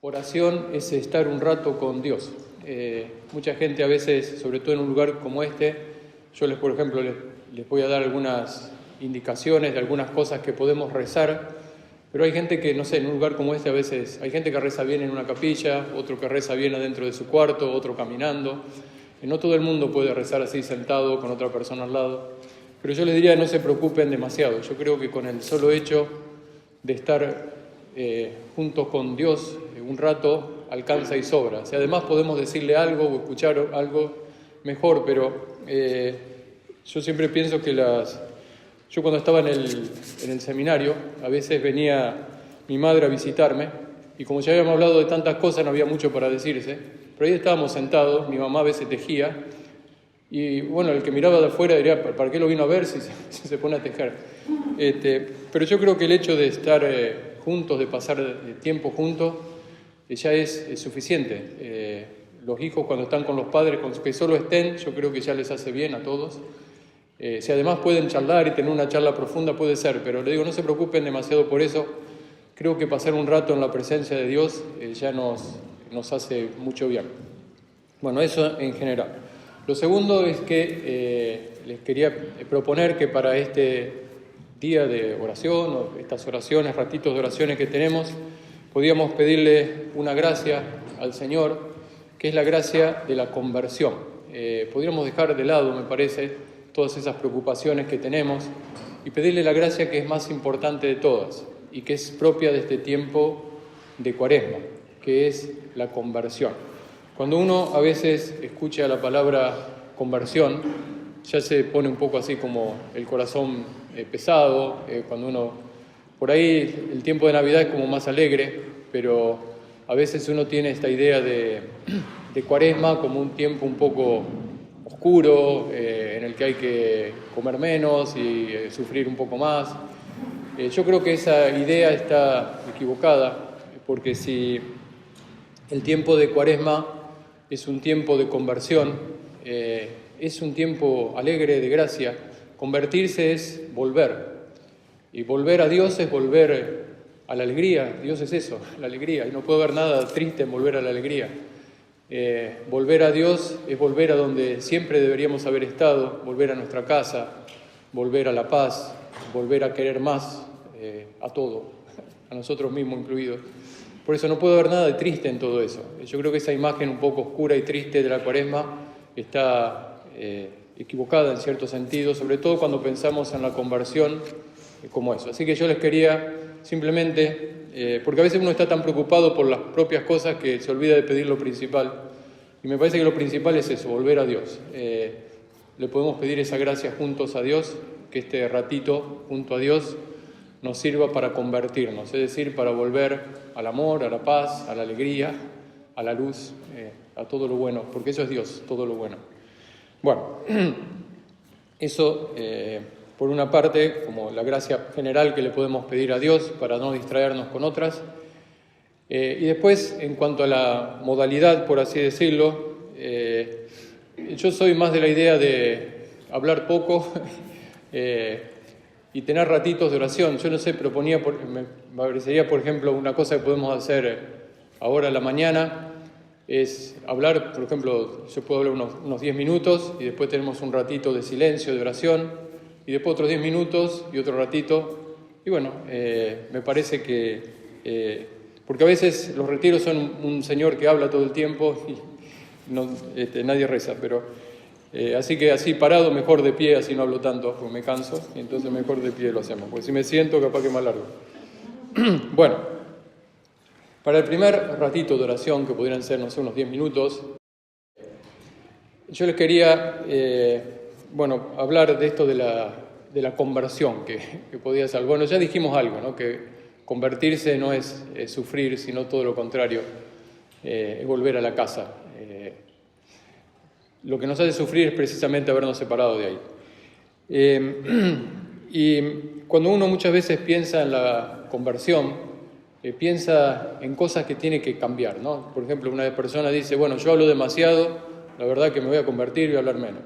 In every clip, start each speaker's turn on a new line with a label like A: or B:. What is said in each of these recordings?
A: Oración es estar un rato con Dios. Mucha gente a veces, sobre todo en un lugar como este, yo por ejemplo, les voy a dar algunas indicaciones de algunas cosas que podemos rezar, pero hay gente que, no sé, en un lugar como este a veces hay gente que reza bien en una capilla, otro que reza bien adentro de su cuarto, otro caminando. No todo el mundo puede rezar así sentado con otra persona al lado, pero yo les diría no se preocupen demasiado. Yo creo que con el solo hecho de estar juntos con Dios un rato alcanza y sobra. Si además podemos decirle algo o escuchar algo, mejor, pero yo siempre pienso que yo cuando estaba en el seminario, a veces venía mi madre a visitarme, y como ya habíamos hablado de tantas cosas, no había mucho para decirse, pero ahí estábamos sentados, mi mamá a veces tejía, y bueno, el que miraba de afuera diría, ¿para qué lo vino a ver si se pone a tejer? Pero yo creo que el hecho de estar juntos, de pasar tiempo juntos, ya es suficiente. Los hijos cuando están con los padres, con que solo estén, yo creo que ya les hace bien a todos. Si además pueden charlar y tener una charla profunda, puede ser, pero le digo, no se preocupen demasiado por eso. Creo que pasar un rato en la presencia de Dios ya nos hace mucho bien. Bueno, eso en general. Lo segundo es que les quería proponer que para este día de oración, o estas oraciones, ratitos de oraciones que tenemos, podíamos pedirle una gracia al Señor, que es la gracia de la conversión. Podríamos dejar de lado, me parece, todas esas preocupaciones que tenemos y pedirle la gracia que es más importante de todas y que es propia de este tiempo de Cuaresma, que es la conversión. Cuando uno a veces escucha la palabra conversión, ya se pone un poco así como el corazón pesado, cuando uno, por ahí el tiempo de Navidad es como más alegre, pero a veces uno tiene esta idea de Cuaresma como un tiempo un poco oscuro, en el que hay que comer menos y sufrir un poco más. Yo creo que esa idea está equivocada, porque si el tiempo de Cuaresma es un tiempo de conversión, es un tiempo alegre de gracia. Convertirse es volver, y volver a Dios es volver a la alegría. Dios es eso, la alegría, y no puede haber nada triste en volver a la alegría. Volver a Dios es volver a donde siempre deberíamos haber estado, volver a nuestra casa, volver a la paz, volver a querer más a todo, a nosotros mismos incluidos. Por eso no puede haber nada de triste en todo eso. Yo creo que esa imagen un poco oscura y triste de la Cuaresma está equivocada en cierto sentido, sobre todo cuando pensamos en la conversión como eso. Así que yo les quería simplemente, porque a veces uno está tan preocupado por las propias cosas que se olvida de pedir lo principal, y me parece que lo principal es eso, volver a Dios. Le podemos pedir esa gracia juntos a Dios, que este ratito junto a Dios nos sirva para convertirnos, es decir, para volver al amor, a la paz, a la alegría, a la luz, a todo lo bueno, porque eso es Dios, todo lo bueno. Bueno, eso por una parte, como la gracia general que le podemos pedir a Dios para no distraernos con otras. Y después, en cuanto a la modalidad, por así decirlo, yo soy más de la idea de hablar poco y tener ratitos de oración. Yo no sé, me parecería, por ejemplo, una cosa que podemos hacer ahora a la mañana es hablar, por ejemplo, yo puedo hablar unos 10 minutos y después tenemos un ratito de silencio, de oración, y después otros 10 minutos y otro ratito. Y bueno, me parece que, porque a veces los retiros son un señor que habla todo el tiempo y nadie reza, pero así que así parado, mejor de pie, así no hablo tanto, porque me canso, y entonces mejor de pie lo hacemos, porque si me siento capaz que más largo. Bueno. Para el primer ratito de oración, que podrían ser, no sé, unos 10 minutos, yo les quería, hablar de esto de la conversión que podía ser. Bueno, ya dijimos algo, ¿no? Que convertirse no es sufrir, sino todo lo contrario, es volver a la casa. Lo que nos hace sufrir es precisamente habernos separado de ahí. Y cuando uno muchas veces piensa en la conversión, piensa en cosas que tiene que cambiar, ¿no? Por ejemplo, una persona dice, bueno, yo hablo demasiado, la verdad que me voy a convertir y voy a hablar menos.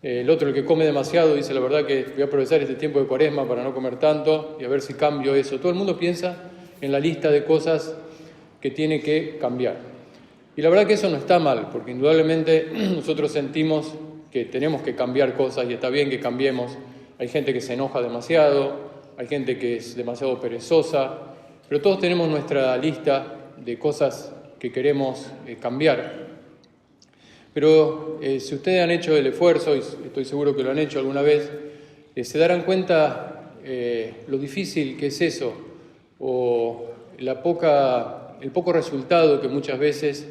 A: El otro, el que come demasiado, dice, la verdad que voy a aprovechar este tiempo de Cuaresma para no comer tanto y a ver si cambio eso. Todo el mundo piensa en la lista de cosas que tiene que cambiar. Y la verdad que eso no está mal, porque indudablemente nosotros sentimos que tenemos que cambiar cosas y está bien que cambiemos. Hay gente que se enoja demasiado, hay gente que es demasiado perezosa, pero todos tenemos nuestra lista de cosas que queremos cambiar. Pero si ustedes han hecho el esfuerzo, y estoy seguro que lo han hecho alguna vez, se darán cuenta lo difícil que es eso, o el poco resultado que muchas veces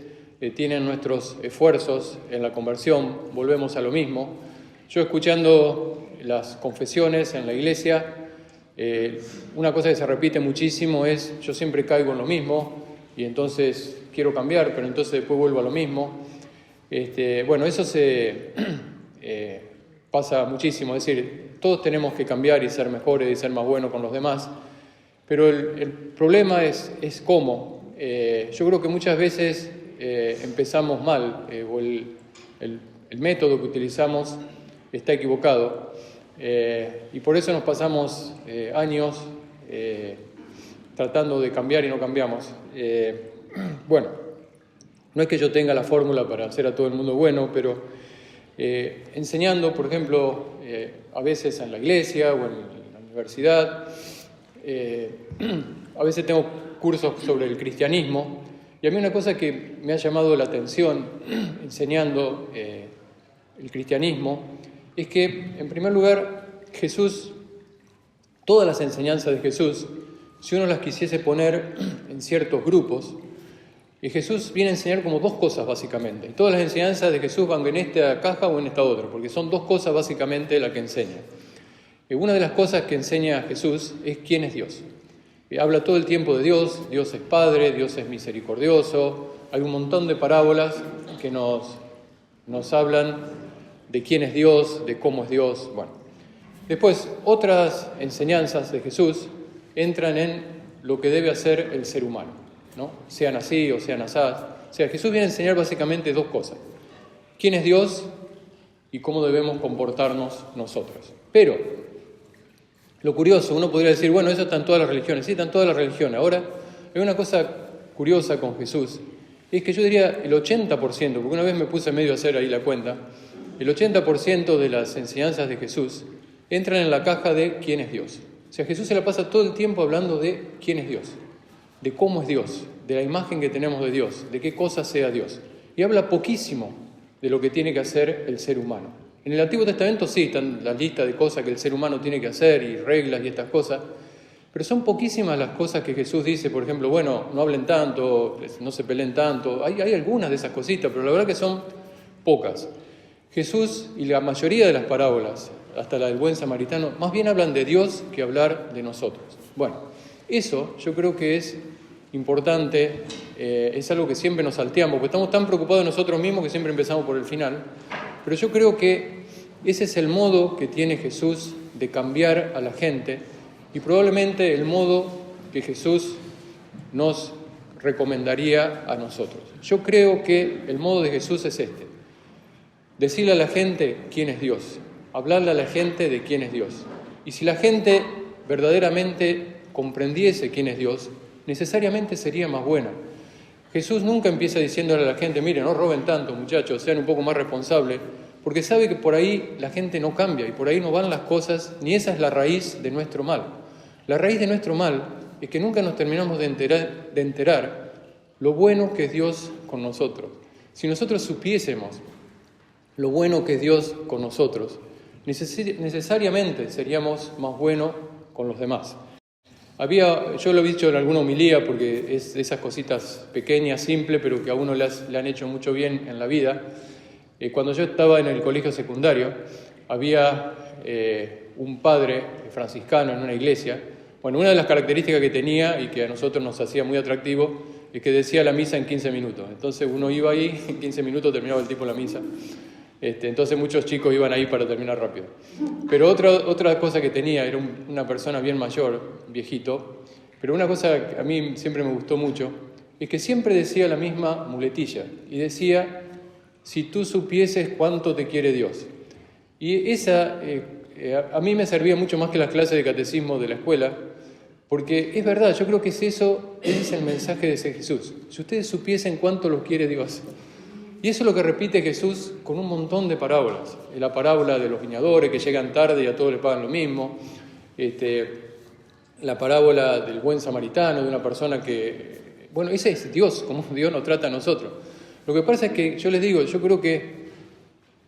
A: tienen nuestros esfuerzos en la conversión. Volvemos a lo mismo. Yo escuchando las confesiones en la iglesia, una cosa que se repite muchísimo es: yo siempre caigo en lo mismo y entonces quiero cambiar, pero entonces después vuelvo a lo mismo. Bueno, eso pasa muchísimo, es decir, todos tenemos que cambiar y ser mejores y ser más buenos con los demás, pero el problema es cómo. Yo creo que muchas veces empezamos mal, o el método que utilizamos está equivocado, y por eso nos pasamos años tratando de cambiar y no cambiamos. Bueno, no es que yo tenga la fórmula para hacer a todo el mundo bueno, pero enseñando, por ejemplo, a veces en la iglesia o en la universidad, a veces tengo cursos sobre el cristianismo, y a mí una cosa que me ha llamado la atención enseñando el cristianismo es que, en primer lugar, Jesús, todas las enseñanzas de Jesús, si uno las quisiese poner en ciertos grupos, y Jesús viene a enseñar como dos cosas básicamente. Todas las enseñanzas de Jesús van en esta caja o en esta otra, porque son dos cosas básicamente las que enseña. Una de las cosas que enseña Jesús es quién es Dios. Habla todo el tiempo de Dios. Dios es Padre, Dios es misericordioso. Hay un montón de parábolas que nos hablan de quién es Dios, de cómo es Dios. Bueno, después otras enseñanzas de Jesús entran en lo que debe hacer el ser humano, ¿no? Sean así o sean asaz. O sea, Jesús viene a enseñar básicamente dos cosas: quién es Dios y cómo debemos comportarnos nosotros. Pero lo curioso, uno podría decir, bueno, eso está en todas las religiones. Sí, está en todas las religiones. Ahora, hay una cosa curiosa con Jesús, es que yo diría el 80%, porque una vez me puse medio a hacer ahí la cuenta, el 80% de las enseñanzas de Jesús entran en la caja de quién es Dios. O sea, Jesús se la pasa todo el tiempo hablando de quién es Dios, de cómo es Dios, de la imagen que tenemos de Dios, de qué cosa sea Dios. Y habla poquísimo de lo que tiene que hacer el ser humano. En el Antiguo Testamento sí, están las listas de cosas que el ser humano tiene que hacer y reglas y estas cosas, pero son poquísimas las cosas que Jesús dice. Por ejemplo, bueno, no hablen tanto, no se peleen tanto. Hay algunas de esas cositas, pero la verdad que son pocas. Jesús y la mayoría de las parábolas, hasta la del buen samaritano, más bien hablan de Dios que hablar de nosotros. Bueno, eso yo creo que es importante, es algo que siempre nos salteamos, porque estamos tan preocupados de nosotros mismos que siempre empezamos por el final. Pero yo creo que ese es el modo que tiene Jesús de cambiar a la gente, y probablemente el modo que Jesús nos recomendaría a nosotros. Yo creo que el modo de Jesús es este: decirle a la gente quién es Dios, hablarle a la gente de quién es Dios. Y si la gente verdaderamente comprendiese quién es Dios, necesariamente sería más buena. Jesús nunca empieza diciéndole a la gente, mire, no roben tanto, muchachos, sean un poco más responsables, porque sabe que por ahí la gente no cambia y por ahí no van las cosas, ni esa es la raíz de nuestro mal. La raíz de nuestro mal es que nunca nos terminamos de enterar lo bueno que es Dios con nosotros. Si nosotros supiésemos lo bueno que es Dios con nosotros, necesariamente seríamos más buenos con los demás. Yo lo he dicho en alguna homilía, porque es de esas cositas pequeñas, simples, pero que a uno le han hecho mucho bien en la vida. Cuando yo estaba en el colegio secundario, había un padre franciscano en una iglesia. Bueno, una de las características que tenía y que a nosotros nos hacía muy atractivo es que decía la misa en 15 minutos. Entonces uno iba ahí, en 15 minutos terminaba el tipo la misa. Entonces muchos chicos iban ahí para terminar rápido. Pero otra cosa que tenía, era una persona bien mayor, viejito, pero una cosa que a mí siempre me gustó mucho, es que siempre decía la misma muletilla, y decía, si tú supieses cuánto te quiere Dios. Y esa a mí me servía mucho más que las clases de catecismo de la escuela, Porque es verdad, yo creo que ese es el mensaje de Jesús. Si ustedes supiesen cuánto los quiere Dios. Y eso es lo que repite Jesús con un montón de parábolas. La parábola de los viñadores que llegan tarde y a todos les pagan lo mismo. La parábola del buen samaritano, de una persona que... Bueno, ese es Dios, como Dios nos trata a nosotros. Lo que pasa es que, yo les digo, yo creo que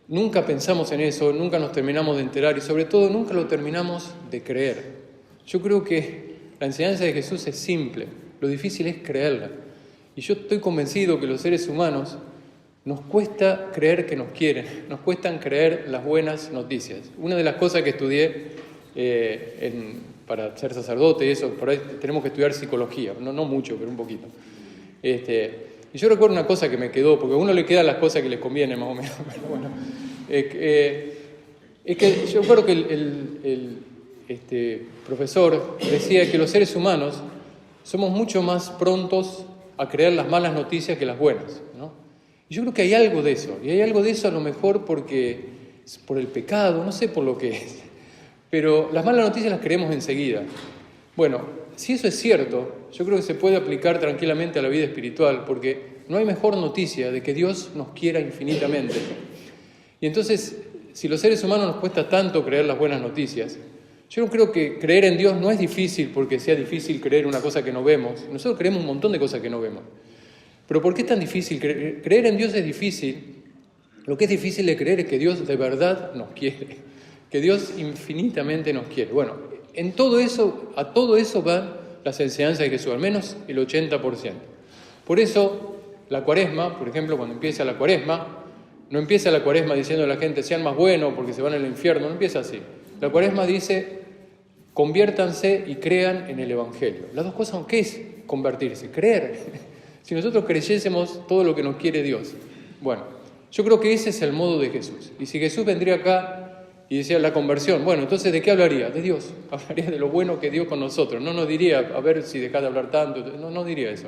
A: nunca pensamos en eso, nunca nos terminamos de enterar y sobre todo nunca lo terminamos de creer. Yo creo que la enseñanza de Jesús es simple, lo difícil es creerla. Y yo estoy convencido que los seres humanos nos cuesta creer que nos quieren, nos cuestan creer las buenas noticias. Una de las cosas que estudié para ser sacerdote y eso, por ahí tenemos que estudiar psicología, no mucho, pero un poquito. Y yo recuerdo una cosa que me quedó, porque a uno le quedan las cosas que les conviene más o menos, pero bueno. Es que yo recuerdo que el profesor decía que los seres humanos somos mucho más prontos a creer las malas noticias que las buenas, ¿no? Y yo creo que hay algo de eso, y hay algo de eso a lo mejor porque por el pecado, no sé por lo que es, pero las malas noticias las creemos enseguida. Bueno, si eso es cierto, yo creo que se puede aplicar tranquilamente a la vida espiritual, porque no hay mejor noticia de que Dios nos quiera infinitamente. Y entonces, si los seres humanos nos cuesta tanto creer las buenas noticias, yo creo que creer en Dios no es difícil porque sea difícil creer una cosa que no vemos. Nosotros creemos un montón de cosas que no vemos. Pero ¿por qué es tan difícil? Creer en Dios es difícil. Lo que es difícil de creer es que Dios de verdad nos quiere, que Dios infinitamente nos quiere. Bueno, a todo eso van las enseñanzas de Jesús, al menos el 80%. Por eso, la Cuaresma, por ejemplo, cuando empieza la Cuaresma, no empieza la Cuaresma diciendo a la gente sean más buenos porque se van al infierno, no empieza así. La Cuaresma dice conviértanse y crean en el Evangelio. Las dos cosas, ¿qué es convertirse? Creer. Si nosotros creyésemos todo lo que nos quiere Dios. Bueno, yo creo que ese es el modo de Jesús. Y si Jesús vendría acá y decía la conversión, bueno, entonces ¿de qué hablaría? De Dios. Hablaría de lo bueno que dio con nosotros. No nos diría, a ver si dejás de hablar tanto. No diría eso.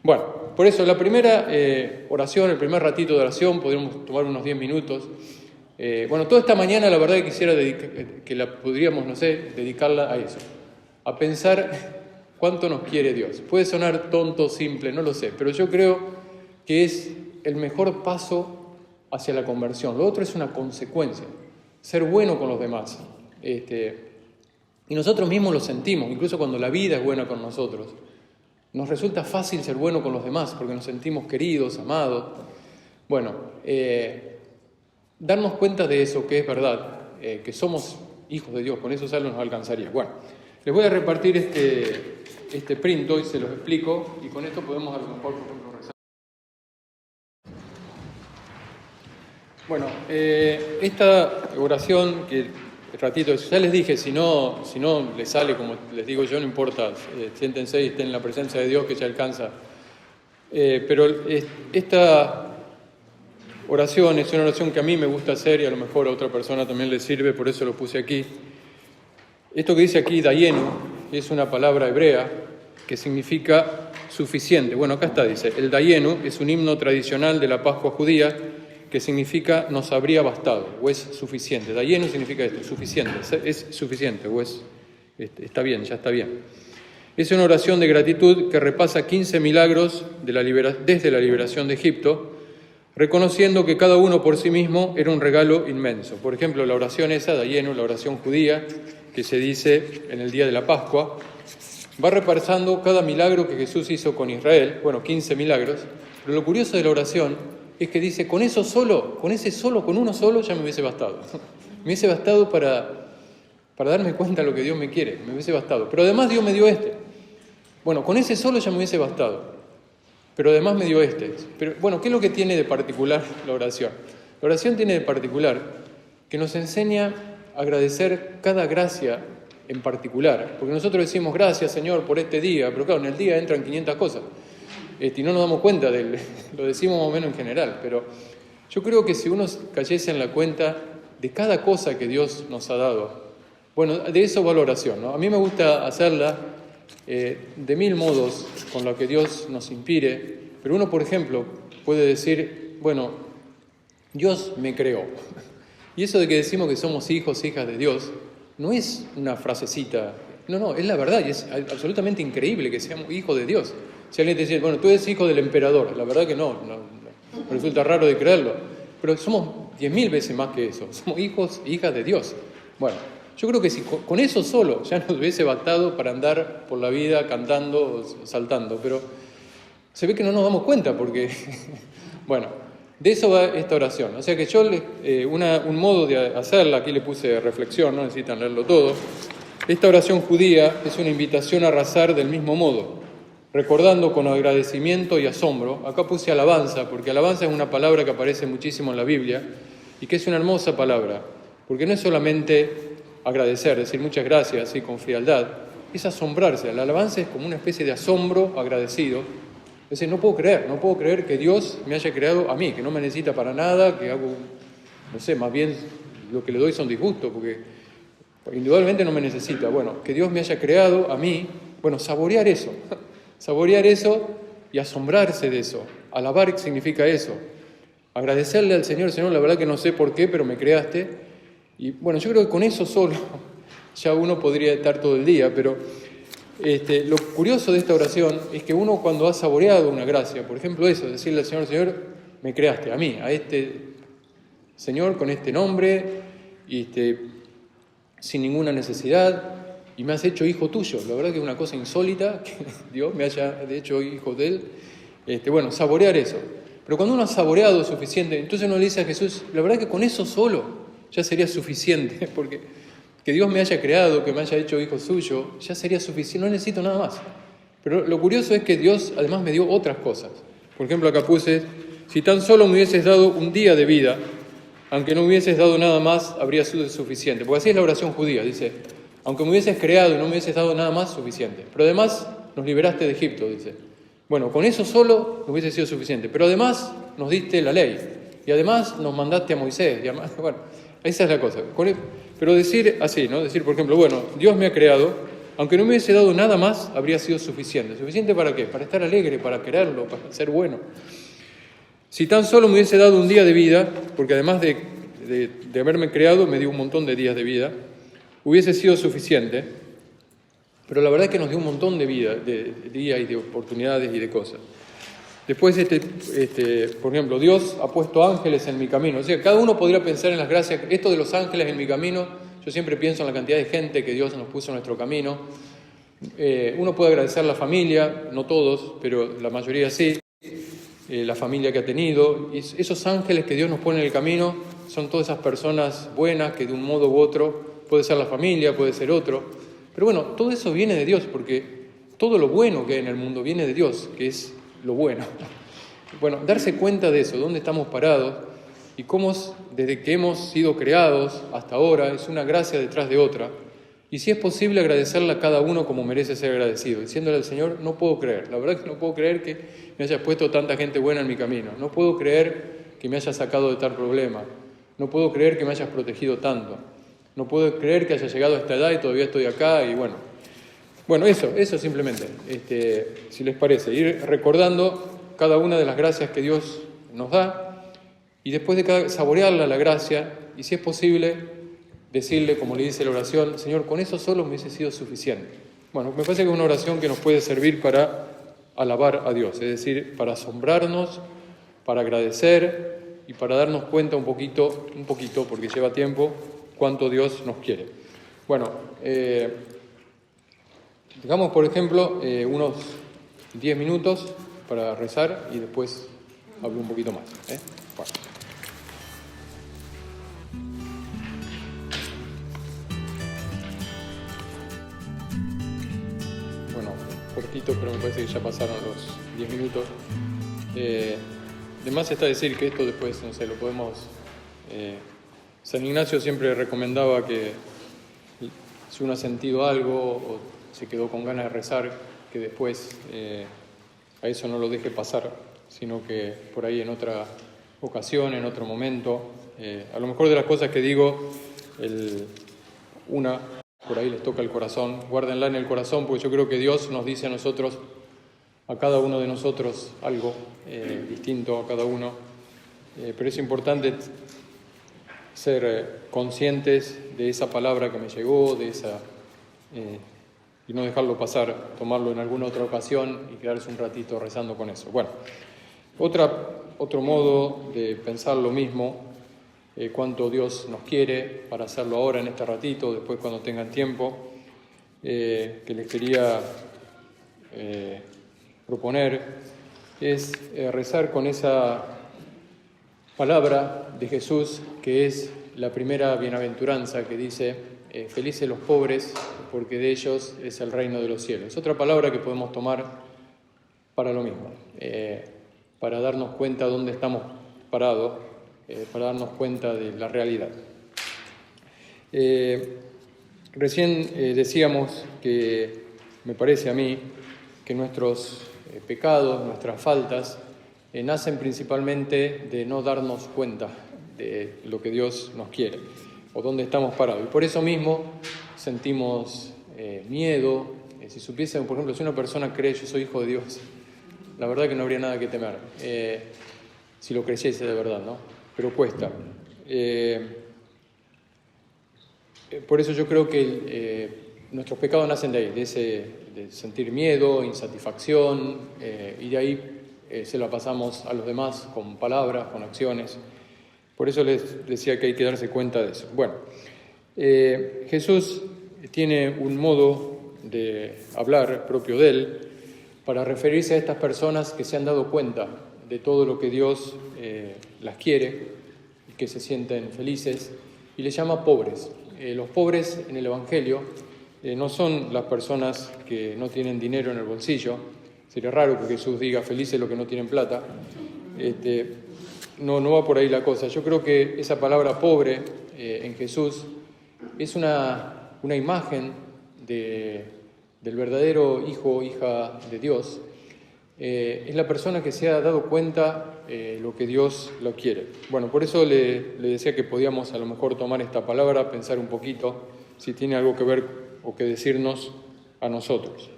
A: Bueno, por eso la primera oración, el primer ratito de oración, podríamos tomar unos 10 minutos. Toda esta mañana la verdad que quisiera que la podríamos, dedicarla a eso. A pensar cuánto nos quiere Dios. Puede sonar tonto, simple, no lo sé, pero yo creo que es el mejor paso hacia la conversión. Lo otro es una consecuencia, ser bueno con los demás. Y nosotros mismos lo sentimos, incluso cuando la vida es buena con nosotros. Nos resulta fácil ser bueno con los demás porque nos sentimos queridos, amados. Bueno, darnos cuenta de eso, que es verdad, que somos hijos de Dios, con eso ya nos alcanzaría. Bueno, les voy a repartir este print hoy, se los explico, y con esto podemos a lo mejor, por ejemplo, rezar. Bueno, esta oración que ratito, ya les dije, si no les sale como les digo yo, no importa, siéntense y estén en la presencia de Dios que ya alcanza. Pero esta oración es una oración que a mí me gusta hacer y a lo mejor a otra persona también le sirve, por eso lo puse aquí. Esto que dice aquí, dayenu, es una palabra hebrea que significa suficiente. Bueno, acá está, dice, el dayenu es un himno tradicional de la Pascua judía que significa nos habría bastado o es suficiente. Dayenu significa esto, suficiente, es suficiente o está bien, ya está bien. Es una oración de gratitud que repasa 15 milagros desde la liberación de Egipto, reconociendo que cada uno por sí mismo era un regalo inmenso. Por ejemplo, la oración esa, dayenu, la oración judía, que se dice en el día de la Pascua, va repasando cada milagro que Jesús hizo con Israel, 15 milagros, pero lo curioso de la oración es que dice, con uno solo ya me hubiese bastado. Me hubiese bastado para darme cuenta de lo que Dios me quiere, me hubiese bastado. Pero además Dios me dio con ese solo ya me hubiese bastado. Pero además me dio Pero ¿qué es lo que tiene de particular la oración? La oración tiene de particular que nos enseña a agradecer cada gracia en particular. Porque nosotros decimos, gracias Señor por este día, pero claro, en el día entran 500 cosas. Y no nos damos cuenta lo decimos más o menos en general, pero yo creo que si uno cayese en la cuenta de cada cosa que Dios nos ha dado, de eso va la oración, ¿no? A mí me gusta hacerla de 1000 modos con lo que Dios nos inspire, pero uno, por ejemplo, puede decir, Dios me creó. Y eso de que decimos que somos hijos, hijas de Dios, no es una frasecita No, es la verdad y es absolutamente increíble que seamos hijos de Dios. Si alguien te dice, bueno, tú eres hijo del emperador, la verdad que no, me resulta raro de creerlo, pero somos 10.000 veces más que eso, somos hijos e hijas de Dios. Bueno, yo creo que si con eso solo ya nos hubiese bastado para andar por la vida cantando o saltando, pero se ve que no nos damos cuenta porque, bueno, de eso va esta oración. O sea que yo, un modo de hacerla, aquí le puse reflexión, no necesitan leerlo todo. Esta oración judía es una invitación a rezar del mismo modo, recordando con agradecimiento y asombro. Acá puse alabanza, porque alabanza es una palabra que aparece muchísimo en la Biblia y que es una hermosa palabra, porque no es solamente agradecer, decir muchas gracias, así con frialdad, es asombrarse. La alabanza es como una especie de asombro agradecido. Es decir, no puedo creer que Dios me haya creado a mí, que no me necesita para nada, que hago, no sé, más bien lo que le doy son disgustos, porque indudablemente no me necesita. Bueno, que Dios me haya creado a mí, bueno, saborear eso y asombrarse de eso. Alabar significa eso. Agradecerle al Señor, la verdad que no sé por qué, pero me creaste. Y bueno, yo creo que con eso solo ya uno podría estar todo el día, pero lo curioso de esta oración es que uno cuando ha saboreado una gracia, por ejemplo eso, decirle al Señor, me creaste a mí, a este Señor con este nombre, y sin ninguna necesidad, y me has hecho hijo tuyo. La verdad que es una cosa insólita que Dios me haya hecho hijo de Él. Bueno, saborear eso. Pero cuando uno ha saboreado suficiente, entonces uno le dice a Jesús, la verdad que con eso solo ya sería suficiente, porque que Dios me haya creado, que me haya hecho hijo suyo, ya sería suficiente, no necesito nada más. Pero lo curioso es que Dios además me dio otras cosas. Por ejemplo, acá puse, si tan solo me hubieses dado un día de vida, aunque no me hubieses dado nada más, habría sido suficiente. Porque así es la oración judía, dice, aunque me hubieses creado y no me hubieses dado nada más, suficiente. Pero además nos liberaste de Egipto, dice. Bueno, con eso solo hubiese sido suficiente. Pero además nos diste la ley. Y además nos mandaste a Moisés. Y además, bueno, esa es la cosa. Pero decir así, ¿no? Decir, por ejemplo, bueno, Dios me ha creado, aunque no me hubiese dado nada más, habría sido suficiente. ¿Suficiente para qué? Para estar alegre, para quererlo, para ser bueno. Si tan solo me hubiese dado un día de vida, porque además de haberme creado, me dio un montón de días de vida, hubiese sido suficiente, pero la verdad es que nos dio un montón de vida, de días y de oportunidades y de cosas. Después, por ejemplo, Dios ha puesto ángeles en mi camino. O sea, cada uno podría pensar en las gracias. Esto de los ángeles en mi camino, yo siempre pienso en la cantidad de gente que Dios nos puso en nuestro camino. Uno puede agradecer a la familia, no todos, pero la mayoría sí. La familia que ha tenido, y esos ángeles que Dios nos pone en el camino son todas esas personas buenas que de un modo u otro, puede ser la familia, puede ser otro, pero bueno, todo eso viene de Dios, porque todo lo bueno que hay en el mundo viene de Dios, que es lo bueno. Bueno, darse cuenta de eso, dónde estamos parados y cómo desde que hemos sido creados hasta ahora es una gracia detrás de otra. Y si es posible agradecerle a cada uno como merece ser agradecido, diciéndole al Señor, no puedo creer, la verdad que no puedo creer que me hayas puesto tanta gente buena en mi camino, no puedo creer que me hayas sacado de tal problema, no puedo creer que me hayas protegido tanto, no puedo creer que haya llegado a esta edad y todavía estoy acá, y bueno, eso simplemente, si les parece, ir recordando cada una de las gracias que Dios nos da, y después de saborearla la gracia, y si es posible, decirle, como le dice la oración, Señor, con eso solo me hubiese sido suficiente. Bueno, me parece que es una oración que nos puede servir para alabar a Dios, es decir, para asombrarnos, para agradecer y para darnos cuenta un poquito, porque lleva tiempo, cuánto Dios nos quiere. Bueno, dejamos, por ejemplo, unos 10 minutos para rezar y después hablo un poquito más. Bueno. Cortito, pero me parece que ya pasaron los 10 minutos. De más está decir que esto después, no sé, lo podemos... San Ignacio siempre recomendaba que si uno ha sentido algo o se quedó con ganas de rezar, que después a eso no lo deje pasar, sino que por ahí en otra ocasión, en otro momento, a lo mejor de las cosas que digo, una... por ahí les toca el corazón, guárdenla en el corazón, porque yo creo que Dios nos dice a nosotros, a cada uno de nosotros, algo distinto a cada uno, pero es importante ser conscientes de esa palabra que me llegó, de y no dejarlo pasar, tomarlo en alguna otra ocasión y quedarse un ratito rezando con eso. Bueno, otro modo de pensar lo mismo, cuánto Dios nos quiere, para hacerlo ahora en este ratito, después cuando tengan tiempo, que les quería proponer, es rezar con esa palabra de Jesús, que es la primera bienaventuranza, que dice, felices los pobres, porque de ellos es el reino de los cielos. Otra palabra que podemos tomar para lo mismo, para darnos cuenta dónde estamos parados, para darnos cuenta de la realidad. Recién decíamos que, me parece a mí, que nuestros pecados, nuestras faltas, nacen principalmente de no darnos cuenta de lo que Dios nos quiere o dónde estamos parados. Y por eso mismo sentimos miedo. Si supiesen, por ejemplo, si una persona cree yo soy hijo de Dios, la verdad que no habría nada que temer, si lo creyese de verdad, ¿no? Pero cuesta. Por eso yo creo que nuestros pecados nacen de ahí, de sentir miedo, insatisfacción, y de ahí se la pasamos a los demás con palabras, con acciones. Por eso les decía que hay que darse cuenta de eso. Bueno, Jesús tiene un modo de hablar propio de él para referirse a estas personas que se han dado cuenta de todo lo que Dios las quiere, que se sienten felices, y les llama pobres. Los pobres en el Evangelio no son las personas que no tienen dinero en el bolsillo. Sería raro que Jesús diga felices los que no tienen plata. No va por ahí la cosa. Yo creo que esa palabra pobre en Jesús es una imagen del verdadero hijo o hija de Dios. Es la persona que se ha dado cuenta lo que Dios lo quiere. Bueno, por eso le decía que podíamos a lo mejor tomar esta palabra, pensar un poquito si tiene algo que ver o que decirnos a nosotros.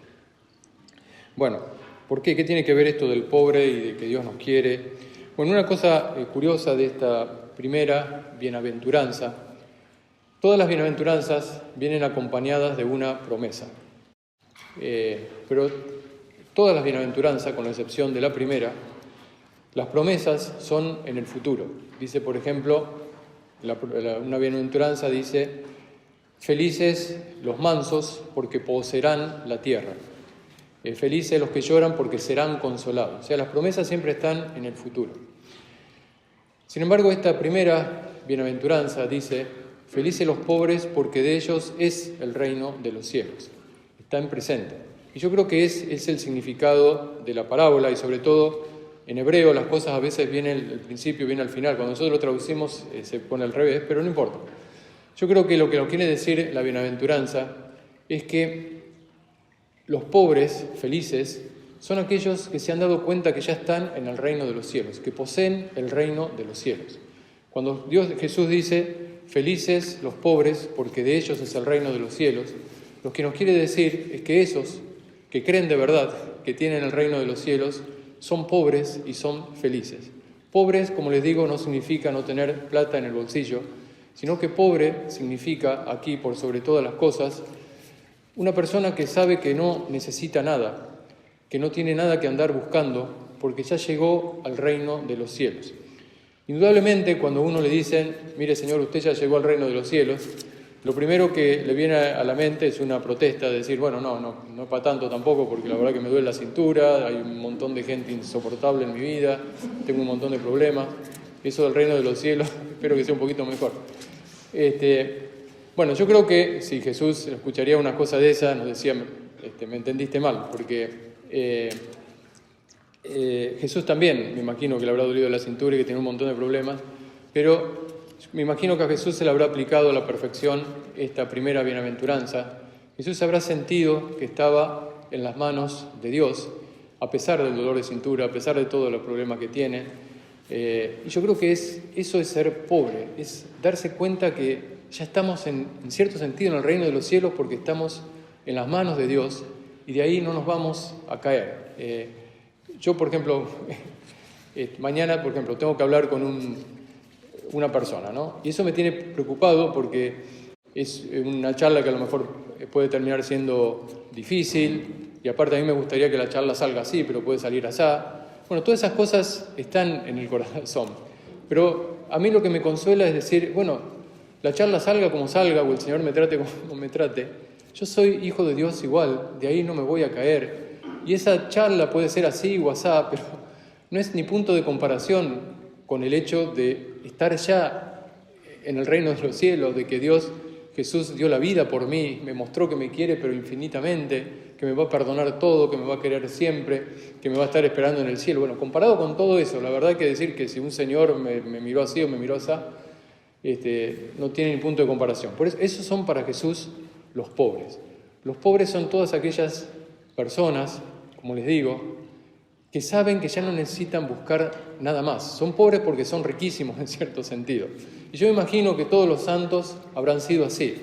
A: Bueno, ¿por qué? ¿Qué tiene que ver esto del pobre y de que Dios nos quiere? Bueno, una cosa curiosa de esta primera bienaventuranza, todas las bienaventuranzas vienen acompañadas de una promesa. Pero todas las bienaventuranzas, con la excepción de la primera, las promesas son en el futuro. Dice, por ejemplo, una bienaventuranza dice, felices los mansos porque poseerán la tierra. Felices los que lloran porque serán consolados. O sea, las promesas siempre están en el futuro. Sin embargo, esta primera bienaventuranza dice, felices los pobres porque de ellos es el reino de los cielos. Está en presente. Y yo creo que es el significado de la parábola, y sobre todo en hebreo las cosas a veces vienen al principio, viene al final. Cuando nosotros lo traducimos se pone al revés, pero no importa. Yo creo que lo que nos quiere decir la bienaventuranza es que los pobres, felices, son aquellos que se han dado cuenta que ya están en el reino de los cielos, que poseen el reino de los cielos. Cuando Jesús dice, felices los pobres, porque de ellos es el reino de los cielos, lo que nos quiere decir es que esos que creen de verdad que tienen el reino de los cielos son pobres y son felices. Pobres, como les digo, no significa no tener plata en el bolsillo, sino que pobre significa, aquí por sobre todas las cosas, una persona que sabe que no necesita nada, que no tiene nada que andar buscando, porque ya llegó al reino de los cielos. Indudablemente, cuando uno le dicen, mire señor, usted ya llegó al reino de los cielos, lo primero que le viene a la mente es una protesta, de decir, bueno, no es para tanto tampoco, porque la verdad que me duele la cintura, hay un montón de gente insoportable en mi vida, tengo un montón de problemas, eso del reino de los cielos, espero que sea un poquito mejor. Bueno, yo creo que si Jesús escucharía una cosa de esa, nos decía, me entendiste mal, porque Jesús también, me imagino que le habrá dolido la cintura y que tiene un montón de problemas, pero me imagino que a Jesús se le habrá aplicado a la perfección esta primera bienaventuranza. Jesús habrá sentido que estaba en las manos de Dios, a pesar del dolor de cintura, a pesar de todos los problemas que tiene. Y yo creo que eso es ser pobre, es darse cuenta que ya estamos en cierto sentido en el reino de los cielos porque estamos en las manos de Dios y de ahí no nos vamos a caer. Yo, por ejemplo, mañana, por ejemplo, tengo que hablar con una persona, ¿no? Y eso me tiene preocupado porque es una charla que a lo mejor puede terminar siendo difícil, y aparte a mí me gustaría que la charla salga así, pero puede salir así. Bueno, todas esas cosas están en el corazón, pero a mí lo que me consuela es decir, bueno, la charla salga como salga, o el Señor me trate como me trate, yo soy hijo de Dios igual, de ahí no me voy a caer, y esa charla puede ser así o asá, pero no es ni punto de comparación con el hecho de estar ya en el reino de los cielos, de que Jesús dio la vida por mí, me mostró que me quiere pero infinitamente, que me va a perdonar todo, que me va a querer siempre, que me va a estar esperando en el cielo. Bueno, comparado con todo eso, la verdad que decir que si un señor me miró así o me miró así, no tiene ni punto de comparación. Por eso, esos son para Jesús los pobres. Los pobres son todas aquellas personas, como les digo, que saben que ya no necesitan buscar nada más. Son pobres porque son riquísimos en cierto sentido. Y yo me imagino que todos los santos habrán sido así.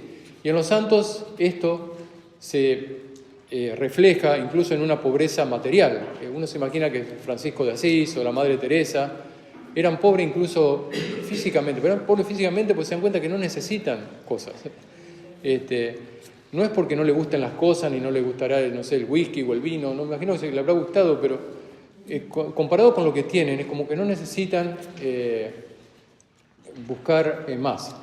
A: Y en los santos esto se refleja incluso en una pobreza material. Uno se imagina que Francisco de Asís o la Madre Teresa eran pobres incluso físicamente, pero eran pobres físicamente porque se dan cuenta que no necesitan cosas. No es porque no le gusten las cosas, ni no le gustará, no sé, el whisky o el vino, no me imagino que le habrá gustado, pero comparado con lo que tienen, es como que no necesitan buscar más.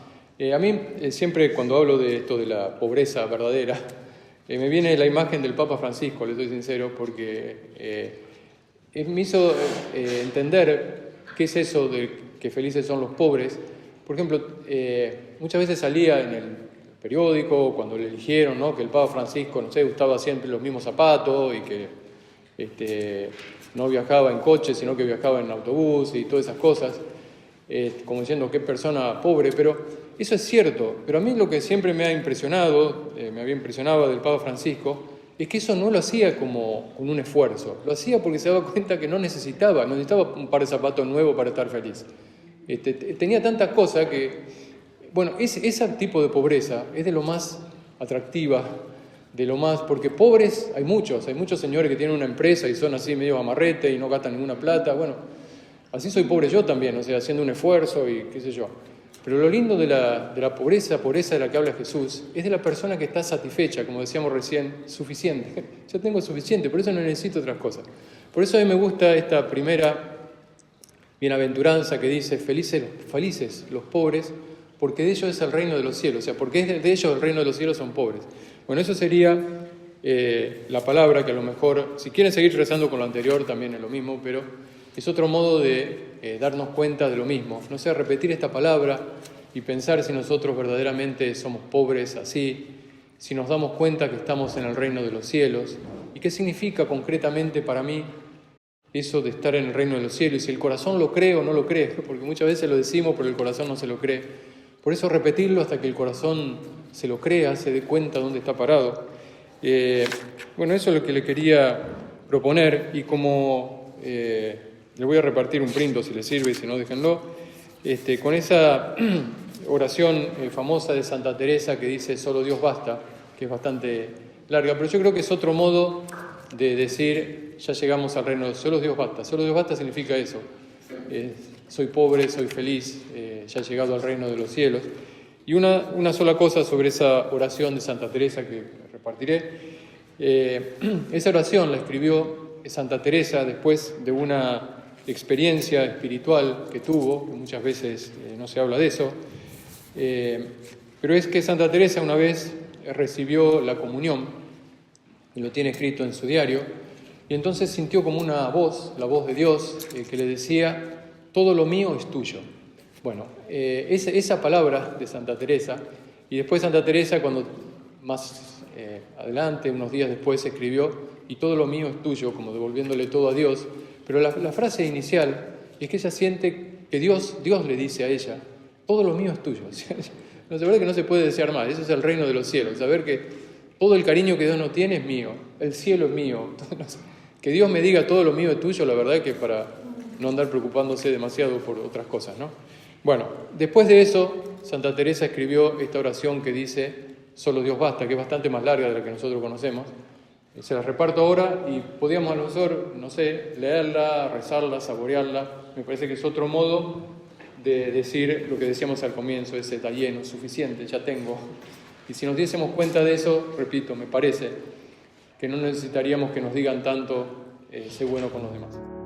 A: A mí siempre cuando hablo de esto de la pobreza verdadera, me viene la imagen del Papa Francisco, le soy sincero, porque me hizo entender qué es eso de que felices son los pobres. Por ejemplo, muchas veces salía en el periódico, cuando le eligieron, ¿no?, que el Papa Francisco, no sé, usaba siempre los mismos zapatos y que no viajaba en coche, sino que viajaba en autobús y todas esas cosas, como diciendo qué persona pobre, pero eso es cierto. Pero a mí lo que siempre me ha impresionado, me había impresionado del Papa Francisco, es que eso no lo hacía como con un esfuerzo, lo hacía porque se daba cuenta que no necesitaba un par de zapatos nuevos para estar feliz. Tenía tantas cosas que, bueno, ese tipo de pobreza es de lo más atractiva, de lo más, porque pobres hay muchos señores que tienen una empresa y son así medio amarrete y no gastan ninguna plata. Bueno, así soy pobre yo también, o sea, haciendo un esfuerzo y qué sé yo. Pero lo lindo de la pobreza de la que habla Jesús, es de la persona que está satisfecha, como decíamos recién, suficiente. Yo tengo suficiente, por eso no necesito otras cosas. Por eso a mí me gusta esta primera bienaventuranza que dice, felices los pobres, porque de ellos es el reino de los cielos. O sea, porque de ellos el reino de los cielos son pobres. Bueno, eso sería la palabra que a lo mejor, si quieren seguir rezando con lo anterior, también es lo mismo, pero es otro modo de darnos cuenta de lo mismo. No sé, repetir esta palabra y pensar si nosotros verdaderamente somos pobres así, si nos damos cuenta que estamos en el reino de los cielos, y qué significa concretamente para mí eso de estar en el reino de los cielos, y si el corazón lo cree o no lo cree, porque muchas veces lo decimos pero el corazón no se lo cree. Por eso repetirlo hasta que el corazón se lo crea, se dé cuenta dónde está parado. Bueno, eso es lo que le quería proponer, y como le voy a repartir un printo si le sirve, y si no, déjenlo, con esa oración famosa de Santa Teresa que dice solo Dios basta, que es bastante larga, pero yo creo que es otro modo de decir ya llegamos al reino, solo Dios basta significa eso, soy pobre, soy feliz, ya he llegado al reino de los cielos. Y una sola cosa sobre esa oración de Santa Teresa que repartiré. Esa oración la escribió Santa Teresa después de una experiencia espiritual que tuvo, que muchas veces no se habla de eso, pero es que Santa Teresa una vez recibió la comunión, y lo tiene escrito en su diario, y entonces sintió como una voz, la voz de Dios, que le decía, todo lo mío es tuyo. Bueno, esa palabra de Santa Teresa, y después Santa Teresa cuando más adelante, unos días después, escribió, y todo lo mío es tuyo, como devolviéndole todo a Dios, pero la frase inicial es que ella siente que Dios le dice a ella, todo lo mío es tuyo. No, la verdad que no se puede desear más, eso es el reino de los cielos, saber que todo el cariño que Dios nos tiene es mío, el cielo es mío. Que Dios me diga todo lo mío es tuyo, la verdad que para no andar preocupándose demasiado por otras cosas, ¿no? Bueno, después de eso, Santa Teresa escribió esta oración que dice, solo Dios basta, que es bastante más larga de la que nosotros conocemos. Se la reparto ahora y podríamos a lo mejor, no sé, leerla, rezarla, saborearla. Me parece que es otro modo de decir lo que decíamos al comienzo, ese está lleno, suficiente, ya tengo. Y si nos diésemos cuenta de eso, repito, me parece que no necesitaríamos que nos digan tanto, sé bueno con los demás.